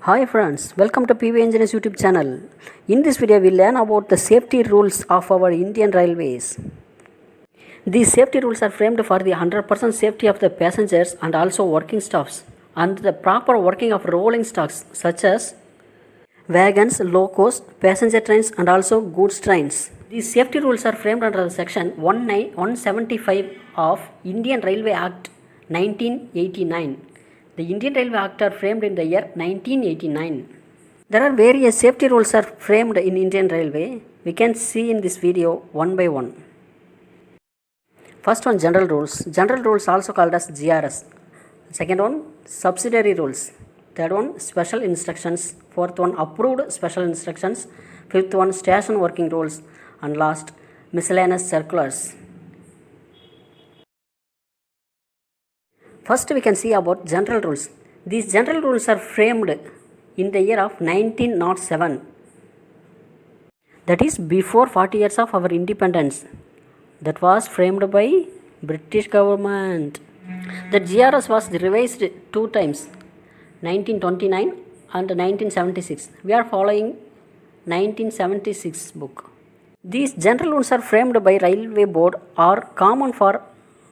Hi friends, welcome to PV Engineers YouTube channel. In this video, we learn about the safety rules of our Indian Railways. These safety rules are framed for the 100% safety of the passengers and also working staffs and the proper working of rolling stocks such as wagons, locos, passenger trains and also goods trains. These safety rules are framed under section 175 of Indian Railway Act 1989. The Indian Railway Act are framed in the year 1989. There are various safety rules are framed in Indian Railway. We can see in this video one by one. First one, general rules. General rules also called as GRS. Second one, subsidiary rules. Third one, special instructions. Fourth one, approved special instructions. Fifth one, station working rules. And last, miscellaneous circulars. First we can see about general rules. These general rules are framed in the year of 1907. That is before 40 years of our independence. That was framed by British government. The GRS was revised two times, 1929 and 1976. We are following 1976 book. These general rules are framed by Railway Board are common for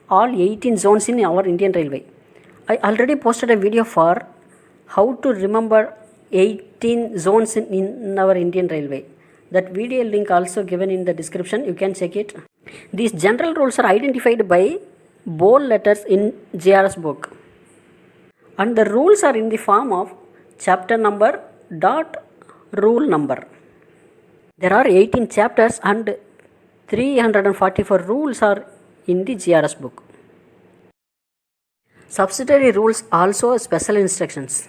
all 18 zones in our Indian Railway. I already posted a video for how to remember 18 zones in our Indian Railway. That video link also given in the description. You can check it. These general rules are identified by bold letters in GRS book. And the rules are in the form of chapter number dot rule number. There are 18 chapters and 344 rules are in the GRS book. Subsidiary rules also special instructions.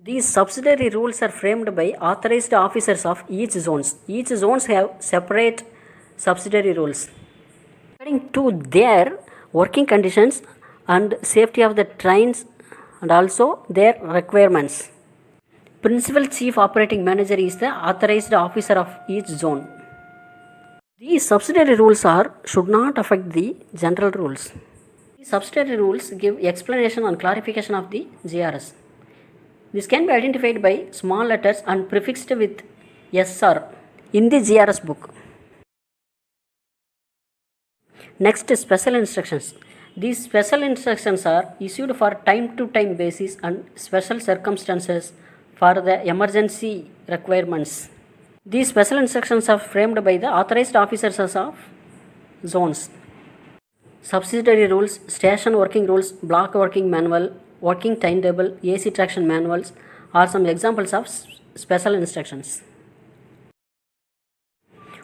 These subsidiary rules are framed by authorized officers of each zones. Each zones have separate subsidiary rules according to their working conditions and safety of the trains and also their requirements. Principal Chief Operating Manager is the authorized officer of each zone. These subsidiary rules should not affect the general rules. These subsidiary rules give explanation and clarification of the GRS. This can be identified by small letters and prefixed with SR in the GRS book. Next, special instructions. These special instructions are issued for time to time basis and special circumstances for the emergency requirements. These special instructions are framed by the authorized officers of zones. Subsidiary rules, station working rules, block working manual, working timetable, AC traction manuals are some examples of special instructions.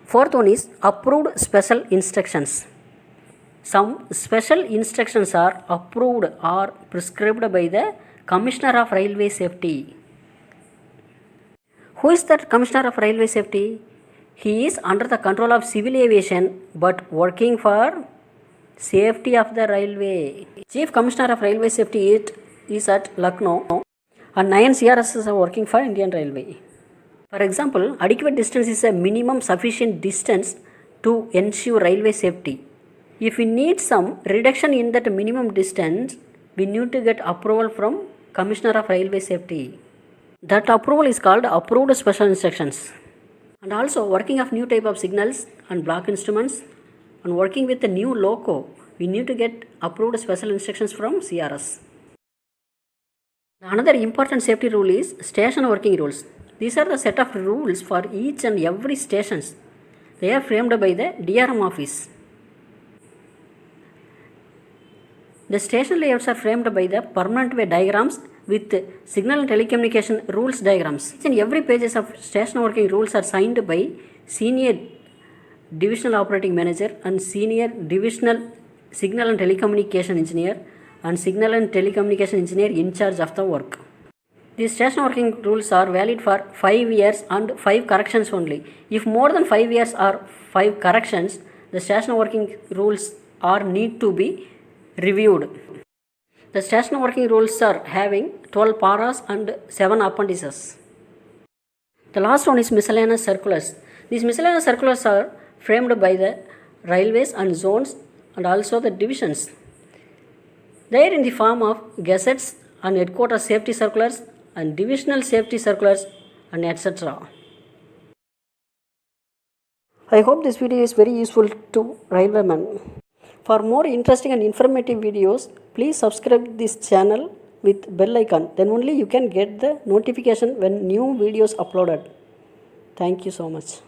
Fourth one is approved special instructions. Some special instructions are approved or prescribed by the Commissioner of Railway Safety. Who is that Commissioner of Railway Safety? He is under the control of civil aviation but working for safety of the railway. Chief Commissioner of Railway Safety is at Lucknow and 9 CRSs are working for Indian Railway. For example, adequate distance is a minimum sufficient distance to ensure railway safety. If we need some reduction in that minimum distance, we need to get approval from Commissioner of Railway Safety. That approval is called approved special instructions. And also working of new type of signals and block instruments and working with the new loco, we need to get approved special instructions from CRS. Another important safety rule is station working rules. These are the set of rules for each and every stations. They are framed by the DRM office. The station layouts are framed by the permanent way diagrams with signal and telecommunication rules diagrams. Each and every pages of station working rules are signed by senior divisional operating manager and senior divisional signal and telecommunication engineer and signal and telecommunication engineer in charge of the work. These station working rules are valid for 5 years and 5 corrections only. If more than 5 years or 5 corrections, the station working rules are need to be reviewed. The station working rules are having 12 paras and 7 appendices. The last one is miscellaneous circulars. These miscellaneous circulars are framed by the railways and zones and also the divisions. They are in the form of gazettes and headquarters safety circulars and divisional safety circulars and etc. I hope this video is very useful to railwaymen. For more interesting and informative videos, please subscribe this channel with bell icon. Then only you can get the notification when new videos uploaded. Thank you so much.